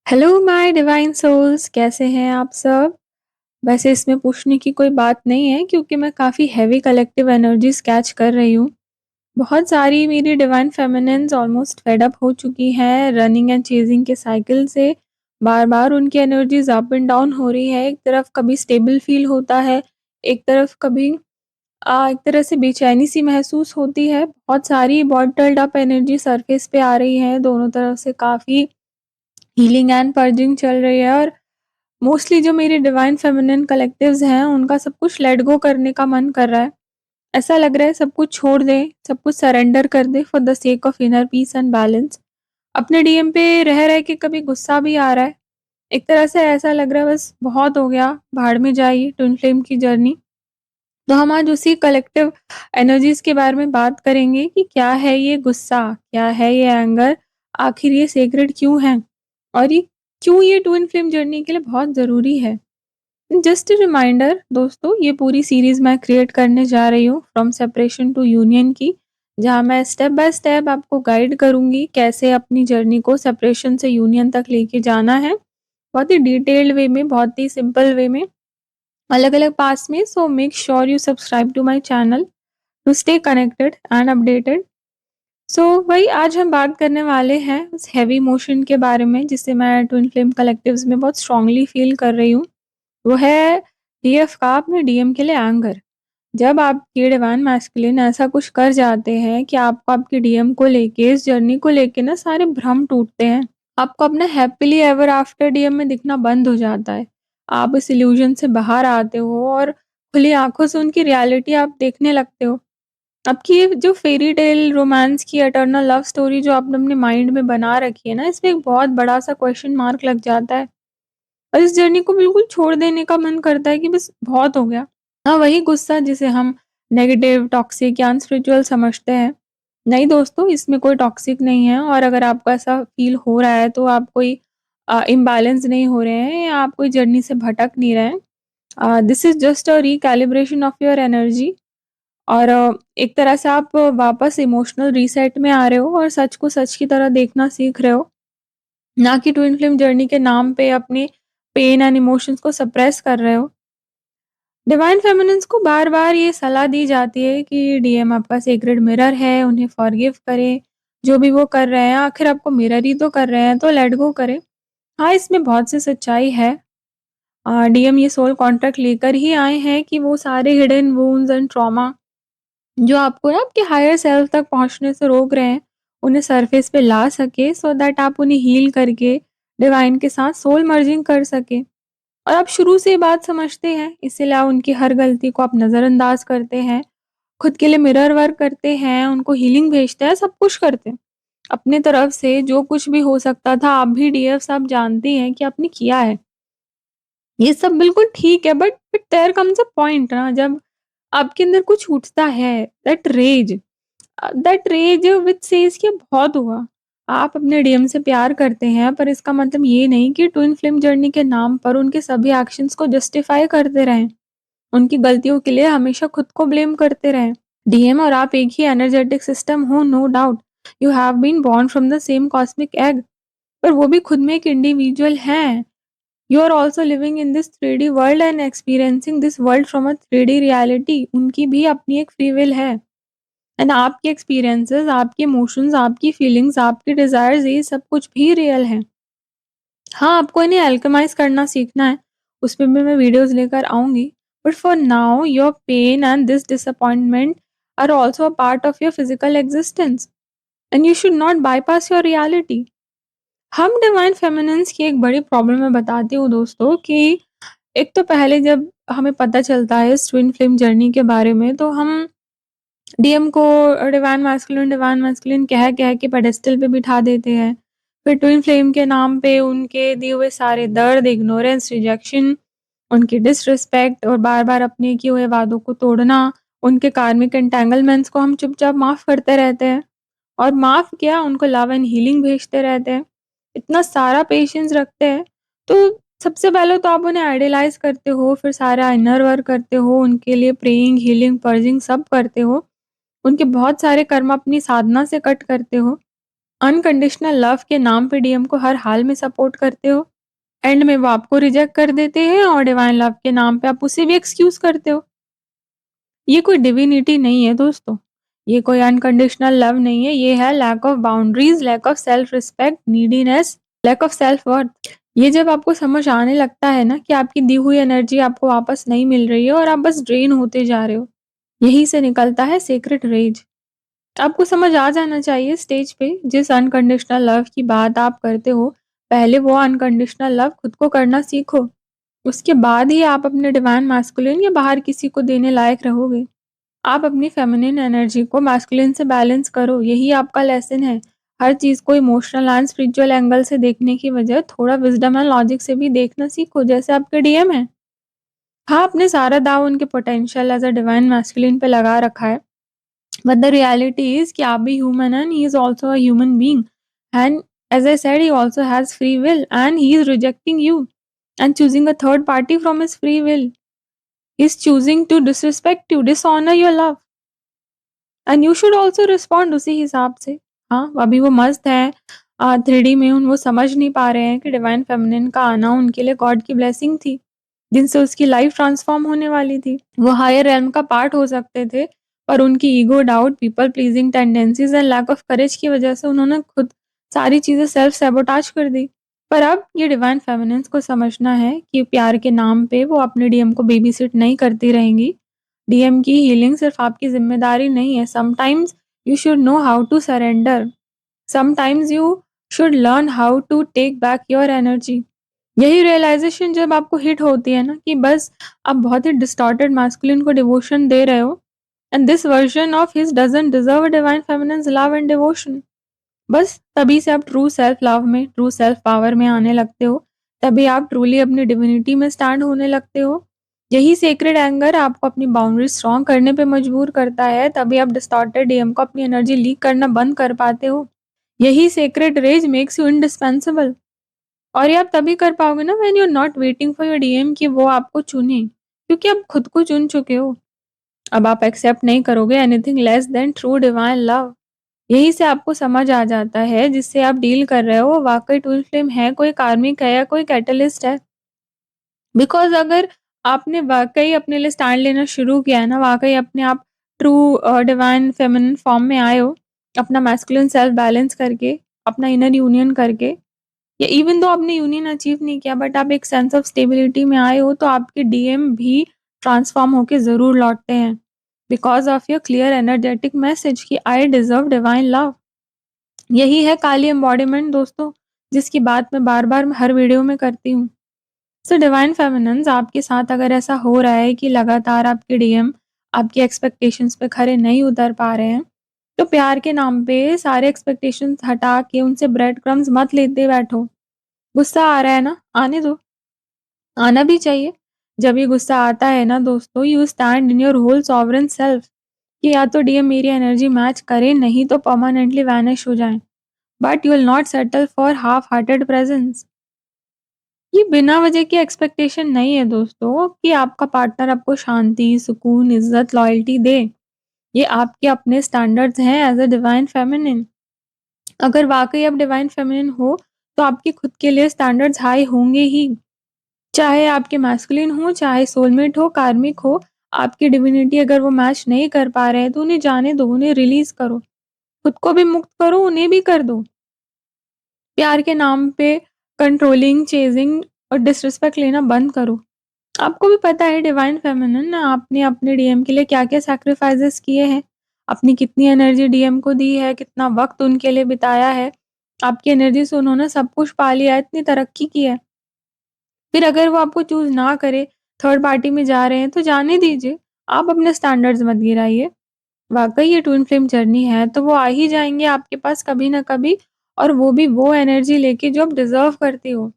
Hello my divine souls, कैसे हैं आप सब। वैसे इसमें पूछने की कोई बात नहीं है क्योंकि मैं काफ़ी हैवी कलेक्टिव एनर्जीज कैच कर रही हूँ। बहुत सारी मेरी divine feminines almost fed up हो चुकी हैं रनिंग एंड चेजिंग के साइकिल से। बार बार उनकी एनर्जीज अप एंड डाउन हो रही है। एक तरफ कभी स्टेबल फील होता है, एक तरफ कभी एक तरह से बेचैनी सी महसूस होती है। बहुत सारी बॉटल्ड अप एनर्जी सरफेस पे आ रही है, दोनों तरफ से काफ़ी हीलिंग एंड पर्जिंग चल रही है। और मोस्टली जो मेरे डिवाइन फेमिनिन कलेक्टिव्स हैं उनका सब कुछ लेट गो करने का मन कर रहा है। ऐसा लग रहा है सब कुछ छोड़ दें, सब कुछ सरेंडर कर दें for the sake of inner peace and balance. अपने डीएम पे रह रह के कभी गुस्सा भी आ रहा है। एक तरह से ऐसा लग रहा है बस बहुत हो गया, भाड़ में जाइए ट्विन फ्लेम की जर्नी। तो हम आज उसी कलेक्टिव एनर्जीज के बारे में बात करेंगे कि क्या है ये गुस्सा, क्या है ये एंगर, आखिर ये सेक्रेट क्यों है, और ये क्यों ये ट्विन फ्लेम जर्नी के लिए बहुत ज़रूरी है। जस्ट रिमाइंडर दोस्तों, ये पूरी सीरीज मैं क्रिएट करने जा रही हूँ फ्रॉम सेपरेशन टू यूनियन की, जहाँ मैं स्टेप बाय स्टेप आपको गाइड करूंगी कैसे अपनी जर्नी को सेपरेशन से यूनियन तक लेके जाना है, बहुत ही डिटेल्ड वे में, बहुत ही सिंपल वे में, अलग अलग पास में। So make sure you subscribe to my channel to stay connected and updated. So वही आज हम बात करने वाले हैं उस हैवी इमोशन के बारे में जिसे मैं ट्विन फ्लेम कलेक्टिव्स में बहुत स्ट्रांगली फील कर रही हूँ। वो है डीएफ का अपने डीएम के लिए एंगर। जब आपके डिवाइन मैस्कुलिन ऐसा कुछ कर जाते हैं कि आपको आपके डीएम को लेके, इस जर्नी को लेके ना सारे भ्रम टूटते हैं। आपको अपना हैप्पीली एवर आफ्टर डीएम में दिखना बंद हो जाता है। आप इस इल्यूजन से बाहर आते हो और खुली आंखों से उनकी रियलिटी आप देखने लगते हो। आपकी ये जो फेरी टेल रोमांस की एटर्नल लव स्टोरी जो आपने अपने माइंड में बना रखी है ना, इसमें एक बहुत बड़ा सा क्वेश्चन मार्क लग जाता है और इस जर्नी को बिल्कुल छोड़ देने का मन करता है कि बस बहुत हो गया। हाँ, वही गुस्सा जिसे हम नेगेटिव, टॉक्सिक या अनस्पिरिचुअल समझते हैं। नहीं दोस्तों, इसमें कोई टॉक्सिक नहीं है, और अगर आपको ऐसा फील हो रहा है तो आप कोई इम्बैलेंस नहीं हो रहे हैं या आप कोई जर्नी से भटक नहीं रहे हैं। This is just a recalibration of your energy. और एक तरह से आप वापस इमोशनल रीसेट में आ रहे हो और सच को सच की तरह देखना सीख रहे हो, ना कि ट्विन फ्लेम जर्नी के नाम पे अपने पेन एंड इमोशंस को सप्रेस कर रहे हो। डिवाइन फेमिनिन्स को बार-बार ये सलाह दी जाती है कि डीएम आपका सेक्रेड मिरर है, उन्हें फॉरगिव करें, जो भी वो कर रहे हैं, आखिर आपको मिरर ही तो कर रहे हैं, तो लेट गो करें। हाँ, इसमें बहुत सी सच्चाई है। डीएम ये सोल कॉन्ट्रैक्ट लेकर ही आए हैं कि वो सारे हिडन वुंड्स एंड ट्रॉमा जो आपको ना आपके हायर सेल्फ तक पहुँचने से रोक रहे हैं, उन्हें सरफेस पे ला सके सो दैट आप उन्हें हील करके डिवाइन के साथ सोल मर्जिंग कर सकें। और आप शुरू से ये बात समझते हैं, इसीलिए आप उनकी हर गलती को आप नज़रअंदाज करते हैं, खुद के लिए मिरर वर्क करते हैं, उनको हीलिंग भेजते हैं, सब कुछ करते हैं। अपनी तरफ से जो कुछ भी हो सकता था, आप भी डीएफ आप जानती हैं कि आपने किया है। ये सब बिल्कुल ठीक है, but there comes a point ना, जब आपके अंदर कुछ उठता है, दैट रेज व्हिच सेज कि अब बहुत हुआ। आप अपने डीएम से प्यार करते हैं, पर इसका मतलब ये नहीं कि ट्विन फ्लेम जर्नी के नाम पर उनके सभी एक्शंस को जस्टिफाई करते रहें, उनकी गलतियों के लिए हमेशा खुद को ब्लेम करते रहें। डीएम और आप एक ही एनर्जेटिक सिस्टम हो, no doubt. You have been born from the same cosmic egg, पर वो भी खुद में एक इंडिविजुअल हैं। You are also living in this 3D world and experiencing this world from a 3D reality. उनकी भी अपनी एक फ्री विल है, एंड आपके एक्सपीरियंसेस, आपके इमोशंस, आपकी फीलिंग्स, आपके डिजायर्स, ये सब कुछ भी रियल है। हाँ, आपको इन्हें अल्केमाइज करना सीखना है, उसमें भी मैं वीडियोस लेकर आऊंगी। But for now your pain and this disappointment are also a part of your physical existence, and you should not bypass your reality. हम डिवाइन फेमिनिन्स की एक बड़ी प्रॉब्लम मैं बताती हूँ दोस्तों कि एक तो पहले जब हमें पता चलता है इस ट्विन फ्लेम जर्नी के बारे में, तो हम डीएम को डिवाइन मैस्कुलिन कह कह के पेडेस्टल पे बिठा देते हैं। फिर ट्विन फ्लेम के नाम पे उनके दिए हुए सारे दर्द, इग्नोरेंस, रिजेक्शन, उनकी डिसरिस्पेक्ट और बार-बार अपने किए हुए वादों को तोड़ना, उनके कार्मिक एंटेंगलमेंट्स को हम चुपचाप माफ़ करते रहते हैं, और माफ़ क्या, उनको लव एंड हीलिंग भेजते रहते हैं। इतना सारा पेशेंस रखते हैं। तो सबसे पहले तो आप उन्हें आइडियलाइज़ करते हो, फिर सारा इनर वर्क करते हो, उनके लिए प्रेइंग, हीलिंग, पर्जिंग सब करते हो। उनके बहुत सारे कर्म अपनी साधना से कट करते हो। अनकंडीशनल लव के नाम पे डीएम को हर हाल में सपोर्ट करते हो, एंड में वो आपको रिजेक्ट कर देते हैं और डिवाइन लव के नाम पे आप उसे भी एक्सक्यूज़ करते हो। ये कोई डिविनिटी नहीं है दोस्तों, ये कोई अनकंडीशनल लव नहीं है, ये है lack of boundaries, lack of self respect, neediness, lack of self worth. ये जब आपको समझ आने लगता है ना कि आपकी दी हुई एनर्जी आपको वापस नहीं मिल रही है और आप बस ड्रेन होते जा रहे हो, यहीं से निकलता है सीक्रेट रेज। आपको समझ आ जाना चाहिए स्टेज पे जिस अनकंडीशनल लव की बात आप करते हो, पहले वो अनकंडीशनल लव खुद को करना सीखो। उसके बाद ही आप अपने डिवाइन मैस्कुलिन या बाहर किसी को देने लायक रहोगे। आप अपनी फेमिनिन एनर्जी को मैस्कुलिन से बैलेंस करो, यही आपका लेसन है। हर चीज़ को इमोशनल एंड स्पिरिचुअल एंगल से देखने की बजाय थोड़ा विजडम एंड लॉजिक से भी देखना सीखो, जैसे आपके डीएम है। हाँ, आपने सारा दाव उनके potential as a divine masculine पे लगा रखा है, बट द रियलिटी इज कि आप भी human and he is also a human being, and as I said he also has free will and he is rejecting you and choosing a third party from his free will. He's choosing to disrespect you, dishonor your love. And you should also respond उसी हिसाब से। हाँ, अभी वो मस्त हैं 3D में वो समझ नहीं पा रहे हैं कि डिवाइन फेमिनिन का आना उनके लिए गॉड की ब्लेसिंग थी, जिनसे उसकी लाइफ ट्रांसफॉर्म होने वाली थी। वो हायर रेल्म का पार्ट हो सकते थे, पर उनकी ego, doubt, people pleasing tendencies and lack of courage की वजह से उन्होंने खुद सारी चीज़ें सेल्फ सैबोटाज कर दी। पर अब ये डिवाइन फेमिनिन्स को समझना है कि प्यार के नाम पे वो अपने डीएम को बेबी सिट नहीं करती रहेंगी। डीएम की हीलिंग सिर्फ आपकी जिम्मेदारी नहीं है। Sometimes you should know how to surrender, sometimes you should learn how to take back your energy. यही रियलाइजेशन जब आपको हिट होती है ना कि बस आप बहुत ही डिस्टॉर्टेड मास्कुलिन को डिवोशन दे रहे हो, and this version of his doesn't deserve a divine feminines love and devotion, बस तभी से आप ट्रू सेल्फ लव में, ट्रू सेल्फ पावर में आने लगते हो। तभी आप ट्रूली अपनी डिविनिटी में स्टैंड होने लगते हो। यही सेक्रेड एंगर आपको अपनी बाउंड्री स्ट्रॉन्ग करने पे मजबूर करता है, तभी आप डिस्टॉर्टेड डीएम को अपनी एनर्जी लीक करना बंद कर पाते हो। यही sacred rage makes you indispensable, और ये आप तभी कर पाओगे ना when you are not waiting for your DM कि वो आपको चुने, क्योंकि आप खुद को चुन चुके हो। अब आप एक्सेप्ट नहीं करोगे anything less than true divine love. यही से आपको समझ आ जाता है जिससे आप डील कर रहे हो वो वाकई ट्विन फ्लेम है, कोई कार्मिक है या कोई कैटलिस्ट है। बिकॉज अगर आपने वाकई अपने लिए स्टैंड लेना शुरू किया है ना, वाकई अपने आप ट्रू डिवाइन फेमिनिन फॉर्म में आए हो, अपना मैस्कुलिन सेल्फ बैलेंस करके, अपना इनर यूनियन करके, या इवन दो आपने यूनियन अचीव नहीं किया बट आप एक सेंस ऑफ स्टेबिलिटी में आए हो, तो आपके डीएम भी ट्रांसफॉर्म होके ज़रूर लौटते हैं, because of your clear energetic message कि आई डिजर्व डिवाइन लव। यही है काली एम्बॉडीमेंट दोस्तों, जिसकी बात मैं बार बार हर वीडियो में करती हूँ। सो डिवाइन फेमिनिन्स, आपके साथ अगर ऐसा हो रहा है कि लगातार आपके डीएम आपकी एक्सपेक्टेशंस पे खरे नहीं उतर पा रहे हैं, तो प्यार के नाम पे सारे एक्सपेक्टेशंस हटा के उनसे ब्रेड क्रम्स मत लेते बैठो। गुस्सा आ रहा है ना, आने दो, आना भी चाहिए। जब ये गुस्सा आता है ना दोस्तों, you stand in your whole sovereign self कि या तो डीएम मेरी एनर्जी मैच करे, नहीं तो परमानेंटली वैनिश हो जाए, but you will not settle for half hearted presence. ये बिना वजह की एक्सपेक्टेशन नहीं है दोस्तों कि आपका पार्टनर आपको शांति, सुकून, इज्जत, लॉयल्टी दे। ये आपके अपने स्टैंडर्ड्स हैं एज अ डिवाइन फेमिनिन। अगर वाकई आप डिवाइन फेमिनिन हो, तो आपके खुद के लिए स्टैंडर्ड्स हाई होंगे ही, चाहे आपके मैस्कुलिन हो, चाहे सोलमेट हो, कार्मिक हो। आपकी डिविनिटी अगर वो मैच नहीं कर पा रहे हैं, तो उन्हें जाने दो, उन्हें रिलीज करो, खुद को भी मुक्त करो, उन्हें भी कर दो। प्यार के नाम पे कंट्रोलिंग, चेजिंग और डिसरिस्पेक्ट लेना बंद करो। आपको भी पता है डिवाइन फेमिनिन, आपने अपने डीएम के लिए क्या-क्या सैक्रिफाइसेस किए हैं, अपनी कितनी एनर्जी डीएम को दी है, कितना वक़्त उनके लिए बिताया है। आपकी एनर्जी से उन्होंने सब कुछ पा लिया है, इतनी तरक्की की है। फिर अगर वो आपको चूज़ ना करे, थर्ड पार्टी में जा रहे हैं, तो जाने दीजिए। आप अपने स्टैंडर्ड्स मत गिराइए। वाक़ई ये ट्विन फ्लेम जर्नी है, तो वो आ ही जाएँगे आपके पास कभी ना कभी, और वो भी वो एनर्जी लेके जो आप डिज़र्व करती हो।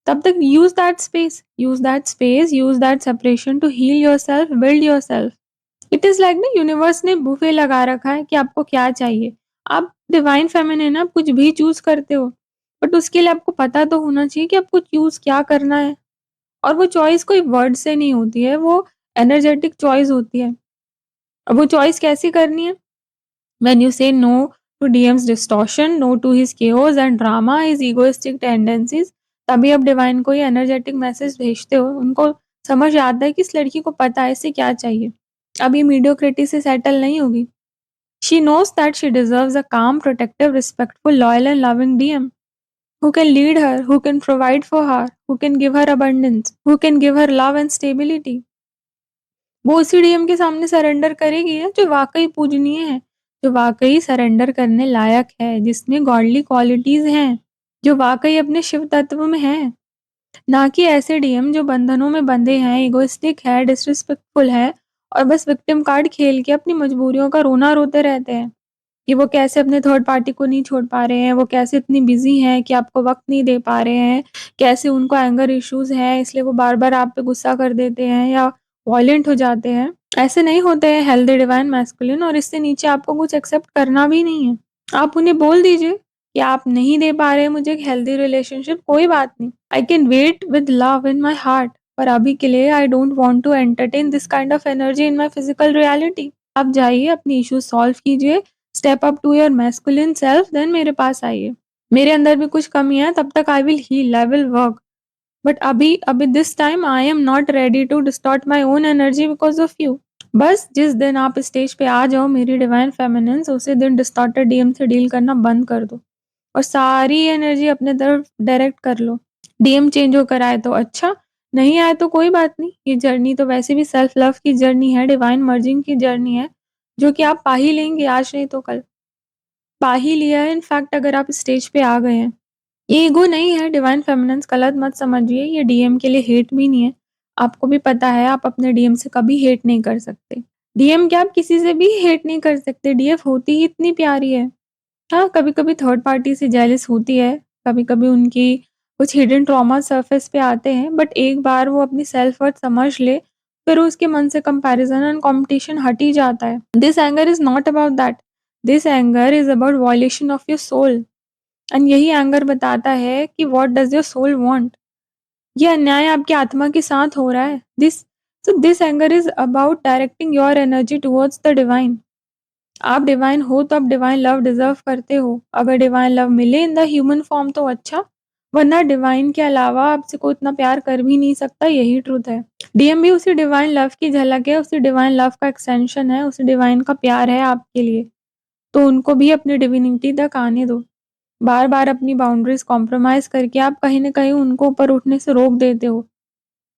तब तक use that space, use that space, use that separation to heal yourself, build yourself. It is like ना यूनिवर्स ने बुफे लगा रखा है कि आपको क्या चाहिए। आप डिवाइन फेमिनिन, आप कुछ भी चूज़ करते हो, बट उसके लिए आपको पता तो होना चाहिए कि आपको चूज़ क्या करना है। और वो चॉइस कोई वर्ड से नहीं होती है, वो एनर्जेटिक चॉइस होती है। अब वो चॉइस कैसे करनी है? व्हेन यू से no to DM's distortion, no to his chaos and drama, his egoistic tendencies. तभी आप डिवाइन को ये एनर्जेटिक मैसेज भेजते हो, उनको समझ आता है कि इस लड़की को पता है इसे क्या चाहिए। अब ये मीडियोक्रिटी से सेटल नहीं होगी। She knows that she deserves a calm, protective, respectful, loyal and loving DM who can lead her, who can provide for her, who can give her abundance, who can give her love and stability. वो उसी DM के सामने surrender करेगी ना जो वाकई पूजनीय है, जो वाकई सरेंडर करने लायक है, जिसमें गॉडली क्वालिटीज हैं, जो वाकई अपने शिव तत्व में है। ना कि ऐसे डीएम जो बंधनों में बंधे हैं, इगोइस्टिक है, डिसरिस्पेक्टफुल है और बस विक्टिम कार्ड खेल के अपनी मजबूरियों का रोना रोते रहते हैं कि वो कैसे अपने थर्ड पार्टी को नहीं छोड़ पा रहे हैं, वो कैसे इतनी बिजी हैं कि आपको वक्त नहीं दे पा रहे हैं, कैसे उनको एंगर इश्यूज हैं इसलिए वो बार बार आप पे गुस्सा कर देते हैं या वॉयलेंट हो जाते हैं। ऐसे नहीं होते हैं हेल्दी डिवाइन मैस्कुलिन, और इससे नीचे आपको कुछ एक्सेप्ट करना भी नहीं है। आप उन्हें बोल दीजिए कि आप नहीं दे पा रहे हैं मुझे एक हेल्दी रिलेशनशिप, कोई बात नहीं, I can wait with love in my heart, पर अभी के लिए I don't want to entertain this kind of energy in my physical reality. आप जाइए, अपनी इश्यूज सॉल्व कीजिए, step up to your masculine self, then मेरे पास आइए। मेरे अंदर भी कुछ कमी है, तब तक I will heal, I will work, but अभी अभी this time I am not ready to distort my own energy because of you. बस जिस दिन आप स्टेज पे आ जाओ मेरी डिवाइन फेमिनिन्स, उसी दिन डिस्टॉर्टेड डीएम से डील करना बंद कर दो और सारी एनर्जी अपने तरफ डायरेक्ट कर लो। डीएम चेंज होकर आए तो अच्छा, नहीं आए तो कोई बात नहीं। ये जर्नी तो वैसे भी सेल्फ लव की जर्नी है, डिवाइन मर्जिंग की जर्नी है, जो कि आप पा ही लेंगे, आज नहीं तो कल पा ही लिया है। इनफैक्ट अगर आप स्टेज पे आ गए हैं, ये ईगो नहीं है डिवाइन फेमिनिन्स, गलत मत समझिए, ये डीएम के लिए हेट भी नहीं है। आपको भी पता है आप अपने डीएम से कभी हेट नहीं कर सकते। डीएम क्या, आप किसी से भी हेट नहीं कर सकते, डीएफ होती ही इतनी प्यारी है। हाँ, कभी-कभी थर्ड पार्टी से जेलस होती है, कभी-कभी उनकी कुछ हिडन ट्रॉमा सरफेस पे आते हैं, बट एक बार वो अपनी सेल्फ वर्थ समझ ले, फिर उसके मन से कंपैरिजन एंड कॉम्पिटिशन हट ही जाता है। This anger is not about that, this anger is about violation of your soul, and यही एंगर बताता है कि what does your soul want. ये अन्याय आपकी आत्मा के साथ हो रहा है। This anger is about directing your energy towards the divine. आप डिवाइन हो तो आप डिवाइन लव डिजर्व करते हो। अगर डिवाइन लव मिले इन द ह्यूमन फॉर्म तो अच्छा, वरना डिवाइन के अलावा आपसे कोई इतना प्यार कर भी नहीं सकता, यही ट्रूथ है। डीएम भी उसी डिवाइन लव की झलक है, उसी डिवाइन लव का एक्सटेंशन है, उसी डिवाइन का प्यार है आपके लिए, तो उनको भी अपनी डिविनिटी तक आने दो। बार बार अपनी बाउंड्रीज कॉम्प्रोमाइज करके आप कहीं ना कहीं उनको ऊपर उठने से रोक देते हो।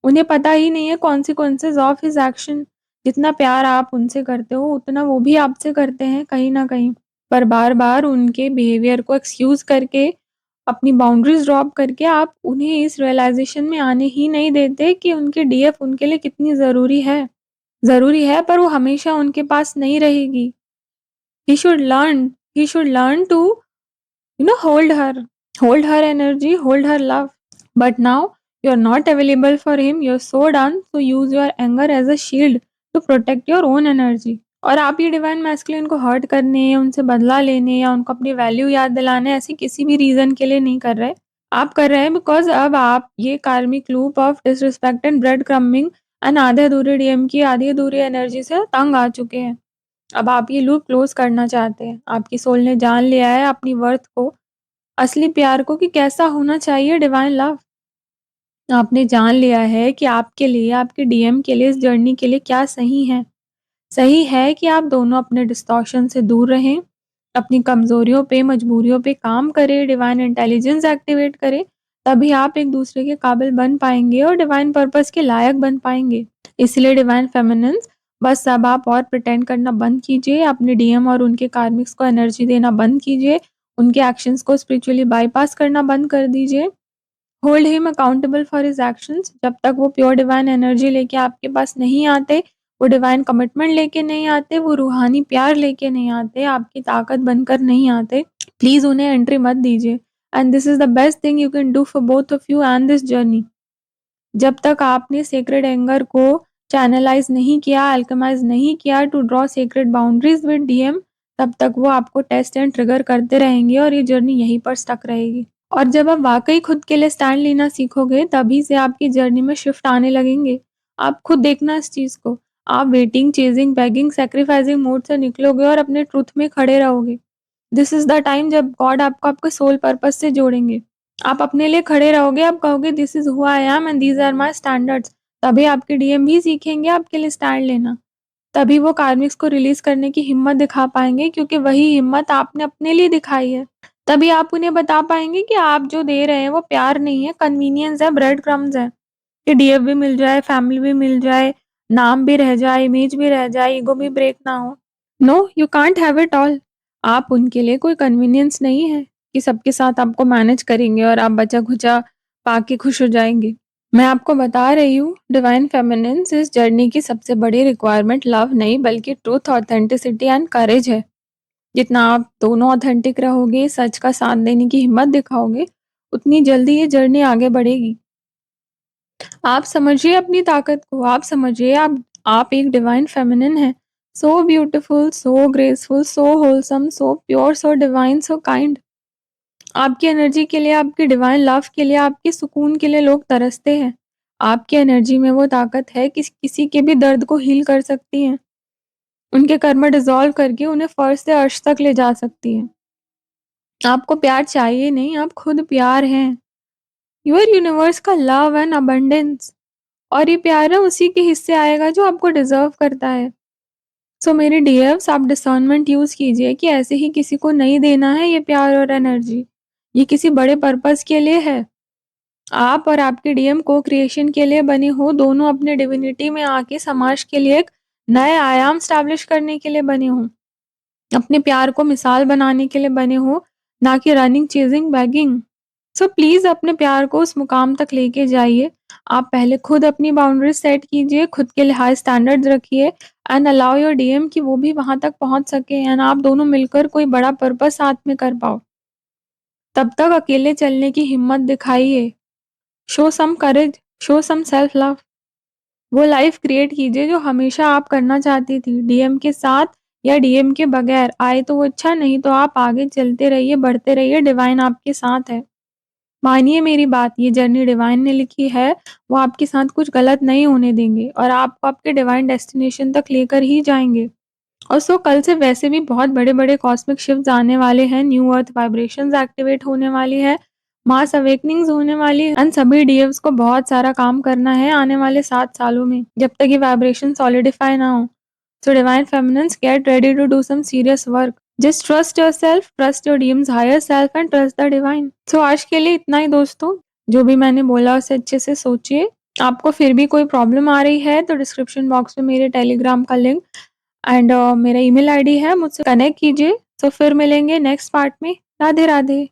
उन्हें पता ही नहीं है कॉन्सिक्वेंसेज ऑफ हिज एक्शन। जितना प्यार आप उनसे करते हो उतना वो भी आपसे करते हैं कहीं ना कहीं, पर बार बार उनके बिहेवियर को एक्सक्यूज करके, अपनी बाउंड्रीज ड्रॉप करके आप उन्हें इस रियलाइजेशन में आने ही नहीं देते कि उनके डीएफ उनके लिए कितनी ज़रूरी है। ज़रूरी है, पर वो हमेशा उनके पास नहीं रहेगी। He should learn, he should learn to hold her energy, hold her love. But now you're not available for him, you're so done, so use your anger as a shield to protect your own energy. और आप ये divine masculine को hurt करने, उनसे बदला लेने या उनको अपनी वैल्यू याद दिलाने ऐसी किसी भी रीजन के लिए नहीं कर रहे। आप कर रहे हैं बिकॉज अब आप ये karmic loop of disrespect and bread crumbing and आधे अधूरे डीएम की आधी अधूरी एनर्जी से तंग आ चुके हैं। अब आप ये लूप क्लोज करना चाहते हैं। आपकी सोल ने जान लिया है अपनी वर्थ को, असली प्यार को, कि कैसा होना चाहिए डिवाइन लव। आपने जान लिया है कि आपके लिए, आपके डीएम के लिए, इस जर्नी के लिए क्या सही है। सही है कि आप दोनों अपने डिस्टॉर्शन से दूर रहें, अपनी कमजोरियों पे, मजबूरियों पे काम करें, डिवाइन इंटेलिजेंस एक्टिवेट करें, तभी आप एक दूसरे के काबिल बन पाएंगे और डिवाइन पर्पस के लायक बन पाएंगे। इसलिए डिवाइन फेमिनिन्स, बस अब आप और प्रिटेंड करना बंद कीजिए, अपने डीएम और उनके कार्मिक्स को एनर्जी देना बंद कीजिए, उनके एक्शंस को स्पिरिचुअली बाईपास करना बंद कर दीजिए। Hold him accountable for his actions. जब तक वो प्योर डिवाइन एनर्जी लेके आपके पास नहीं आते, वो डिवाइन कमिटमेंट लेके नहीं आते, वो रूहानी प्यार लेके नहीं आते, आपकी ताकत बनकर नहीं आते, प्लीज उन्हें एंट्री मत दीजिए। And this is the best thing you can do for both of you and this journey. जब तक आपने सेक्रेड एंगर को चैनलाइज नहीं किया, अल्केमाइज नहीं किया to draw sacred boundaries with them, तब तक वो आपको टेस्ट एंड ट्रिगर करते रहेंगे और ये जर्नी यहीं पर स्टक रहेगी। और जब आप वाकई खुद के लिए स्टैंड लेना सीखोगे, तभी से आपकी जर्नी में शिफ्ट आने लगेंगे। आप खुद देखना इस चीज को। आप waiting, chasing, bagging, sacrificing mode से निकलोगे और अपने ट्रुथ में खड़े रहोगे। दिस इज़ द टाइम जब गॉड आपको आपके सोल पर्पस से जोड़ेंगे। आप अपने लिए खड़े रहोगे, आप कहोगे this is who I am and these are my standards, तभी आपके डीएम भी सीखेंगे आपके लिए स्टैंड लेना। तभी वो कार्मिक्स को रिलीज़ करने की हिम्मत दिखा पाएँगे, क्योंकि वही हिम्मत आपने अपने लिए दिखाई है। तभी आप उन्हें बता पाएँगे कि आप जो दे रहे हैं वो प्यार नहीं है, कन्वीनियंस है, ब्रेड क्रम्ब्स है। कि डीएफ भी मिल जाए, फैमिली भी मिल जाए, नाम भी रह जाए, इमेज भी रह जाए, ईगो भी ब्रेक ना हो। No, you can't have it all. आप उनके लिए कोई कन्वीनियंस नहीं है कि सबके साथ आपको मैनेज करेंगे और आप बचा-खुचा पाके खुश हो जाएँगे। मैं आपको बता रही हूँ, डिवाइन फेमिनिन्स इस जर्नी की सबसे बड़ी रिक्वायरमेंट लव नहीं बल्कि ट्रुथ, ऑथेंटिसिटी एंड करेज है। जितना आप दोनों ऑथेंटिक रहोगे, सच का साथ देने की हिम्मत दिखाओगे, उतनी जल्दी ये जर्नी आगे बढ़ेगी। आप समझिए अपनी ताकत को, आप समझिए आप एक डिवाइन फेमिनिन हैं। सो ब्यूटीफुल, सो graceful, so wholesome, so pure, so divine, so kind. आपकी एनर्जी के लिए, आपकी डिवाइन लव के लिए, आपके सुकून के लिए लोग तरसते हैं। आपकी एनर्जी में वो ताकत है कि किसी के भी दर्द को हील कर सकती हैं। उनके कर्म डिसॉल्व करके उन्हें फर्श से अर्श तक ले जा सकती हैं। आपको प्यार चाहिए नहीं, आप खुद प्यार हैं। यू आर यूनिवर्स का लव एंड अबंडेंस। और ये प्यार ना उसी के हिस्से आएगा जो आपको डिज़र्व करता है। सो मेरे डियर्स, आप डिसर्नमेंट यूज़ कीजिए कि ऐसे ही किसी को नहीं देना है ये प्यार और एनर्जी। ये किसी बड़े पर्पस के लिए है। आप और आपके डीएम को-क्रिएशन के लिए बने हो, दोनों अपने डिविनिटी में आके समाज के लिए एक नए आयाम स्टैब्लिश करने के लिए बने हो। अपने प्यार को मिसाल बनाने के लिए बने हो, ना कि running, chasing, begging. So please अपने प्यार को उस मुकाम तक लेके जाइए। आप पहले खुद अपनी बाउंड्रीज़ सेट कीजिए, खुद के लिए हाई स्टैंडर्ड्स रखिए एंड अलाउ योर डीएम कि वो भी वहाँ तक पहुँच सके एंड आप दोनों मिलकर कोई बड़ा पर्पस साथ में कर पाओ। तब तक अकेले चलने की हिम्मत दिखाइए। शो सम करेज, शो सम सेल्फ लव। वो लाइफ़ क्रिएट कीजिए जो हमेशा आप करना चाहती थी, डीएम के साथ या डीएम के बगैर। आए तो वो अच्छा, नहीं तो आप आगे चलते रहिए, बढ़ते रहिए, डिवाइन आपके साथ है। मानिए मेरी बात, ये जर्नी डिवाइन ने लिखी है, वो आपके साथ कुछ गलत नहीं होने देंगे और आपको आपके डिवाइन डेस्टिनेशन तक लेकर ही जाएँगे। और सो कल से वैसे भी बहुत बड़े-बड़े कॉस्मिक शिफ्ट्स आने वाले हैं, न्यू अर्थ वाइब्रेशंस एक्टिवेट होने वाली है, मास अवेकनिंग्स होने वाली है एंड सभी डीएव्स को बहुत सारा काम करना है आने वाले 7 सालों में, जब तक ये वाइब्रेशन सॉलिडिफाई ना हो। So divine feminines, get ready to do some serious work. Just trust yourself, trust your DM's higher self and trust the divine. So आज के लिए इतना ही दोस्तों, जो भी मैंने बोला उसे अच्छे से सोचिए। आपको फिर भी कोई प्रॉब्लम आ रही है तो डिस्क्रिप्शन बॉक्स में मेरे टेलीग्राम का लिंक एंड मेरा ईमेल आईडी है, मुझसे कनेक्ट कीजिए। तो फिर मिलेंगे नेक्स्ट पार्ट में। राधे राधे।